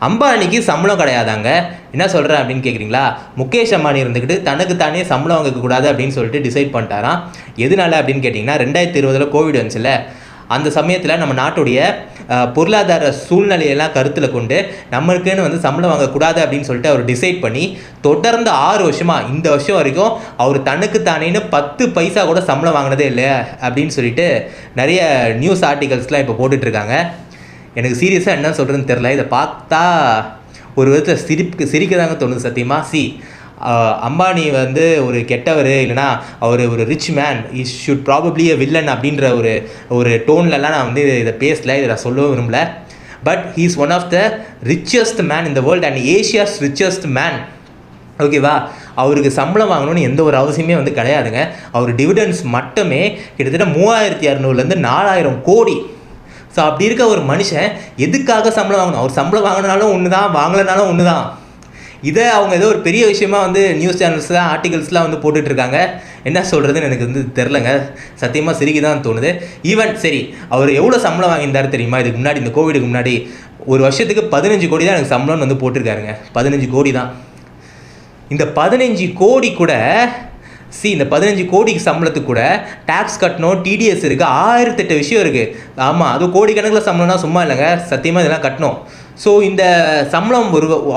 அம்பானிக்கு சம்பளம் கிடையாதாங்க. என்ன சொல்கிறேன் அப்படின்னு கேட்குறீங்களா? முகேஷ் அம்பானி இருந்துக்கிட்டு தனக்கு தானே சம்பளம் வாங்கக்கூடாது அப்படின்னு சொல்லிட்டு டிசைட் பண்ணிட்டாராம். எதனால அப்படின்னு கேட்டிங்கன்னா 2020 கோவிட் வந்துச்சுல்ல, அந்த சமயத்தில் நம்ம நாட்டுடைய பொருளாதார சூழ்நிலையெல்லாம் கருத்தில் கொண்டு நம்மளுக்குன்னு வந்து சம்பளம் வாங்கக்கூடாது அப்படின்னு சொல்லிட்டு அவர் டிசைட் பண்ணி தொடர்ந்து 6 வருஷமாக இந்த வருஷம் வரைக்கும் அவர் தனக்கு தானேன்னு 10 பைசா கூட சம்பளம் வாங்கினதே இல்லை அப்படின்னு சொல்லிட்டு நிறைய நியூஸ் ஆர்டிகல்ஸ்லாம் இப்போ போட்டுட்ருக்காங்க. எனக்கு சீரியஸாக என்ன சொல்கிறதுன்னு தெரில. இதை பார்த்தா ஒரு விதத்தில் சிரிக்க தாங்க தோணுது சத்தியமாக. அம்பானி வந்து ஒரு கெட்டவர், இல்லைனா அவர் ஒரு rich man, is should probably a villain அப்படின்ற ஒரு டோன்லலாம் நான் வந்து இதை பேசலை, இதை நான் சொல்லவும் விரும்பல. But he is one of the richest man in the world and Asia's richest man. ஓகேவா? அவருக்கு சம்பளம் வாங்கணும்னு எந்த ஒரு அவசியமே வந்து கிடையாதுங்க. அவர் டிவிடெண்ட்ஸ் மட்டுமே கிட்டத்தட்ட 3600 4000 கோடி. ஸோ அப்படி இருக்க ஒரு மனுஷன் எதுக்காக சம்பளம் வாங்கணும்? அவர் சம்பளம் வாங்கினாலும் ஒன்று தான், வாங்கலைனாலும் ஒன்று தான். இதை அவங்க ஏதோ ஒரு பெரிய விஷயமா வந்து நியூஸ் சேனல்ஸ்லாம் ஆர்டிகல்ஸ்லாம் வந்து போட்டுட்ருக்காங்க. என்ன சொல்கிறதுன்னு எனக்கு வந்து தெரிலங்க. சத்தியமாக சிரிக்க தான் தோணுது. ஈவன் சரி, அவர் எவ்வளோ சம்பளம் வாங்கியிருந்தார் தெரியுமா? இதுக்கு முன்னாடி, இந்த கோவிடுக்கு முன்னாடி ஒரு வருஷத்துக்கு 15 கோடி தான் எனக்கு சம்பளம்னு வந்து போட்டிருக்காருங்க. 15 கோடி தான். இந்த 15 கோடி கூட இந்த 15 கோடிக்கு சம்பளத்துக்கு கூட டேக்ஸ் கட்டணும், டிடிஎஸ் இருக்குது, 1008 விஷயம் இருக்குது. ஆமாம், அதுவும் கோடிக்கணக்கில் சம்பளம்னா சும்மா இல்லைங்க, சத்தியமாக இதெல்லாம் கட்டணும். ஸோ இந்த சம்பளம்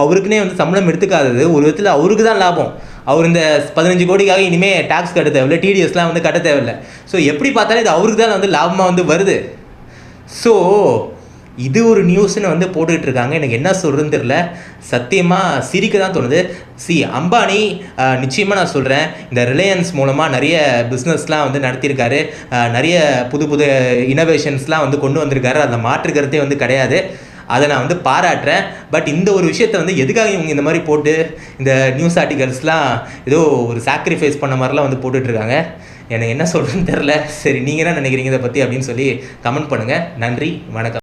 அவருக்குனே வந்து சம்பளம் எடுத்துக்காதது ஒரு விதத்தில் அவருக்கு தான் லாபம். அவர் இந்த 15 கோடிக்காக இனிமேல் டேக்ஸ் கட்ட தேவையில்லை, டிடிஎஸ்லாம் வந்து கட்ட தேவையில்லை. ஸோ எப்படி பார்த்தாலும் இது அவருக்கு தான் வந்து லாபமாக வந்து வருது. ஸோ இது ஒரு நியூஸ்ன்னு வந்து போட்டுக்கிட்டு இருக்காங்க. எனக்கு என்ன சொல்கிறதுன்னு தெரில. சத்தியமாக சிரிக்க தான் தோணுது. அம்பானி நிச்சயமாக நான் சொல்கிறேன், இந்த ரிலையன்ஸ் மூலமாக நிறைய பிஸ்னஸ்லாம் வந்து நடத்தியிருக்காரு, நிறைய புது புது இனோவேஷன்ஸ்லாம் வந்து கொண்டு வந்திருக்காரு. அதை மாற்றுக்கிறதே வந்து கிடையாது. அதை நான் வந்து பாராட்டுறேன். பட் இந்த ஒரு விஷயத்தை வந்து எதுக்காக இவங்க இந்த மாதிரி போட்டு இந்த நியூஸ் ஆர்டிகல்ஸ்லாம் ஏதோ ஒரு சாக்ரிஃபைஸ் பண்ண மாதிரிலாம் வந்து போட்டுட்ருக்காங்க. எனக்கு என்ன சொல்கிறதுன்னு தெரில. சரி, நீங்கள் என்ன நினைக்கிறீங்க இதை பற்றி அப்படின்னு சொல்லி கமெண்ட் பண்ணுங்கள். நன்றி, வணக்கம்.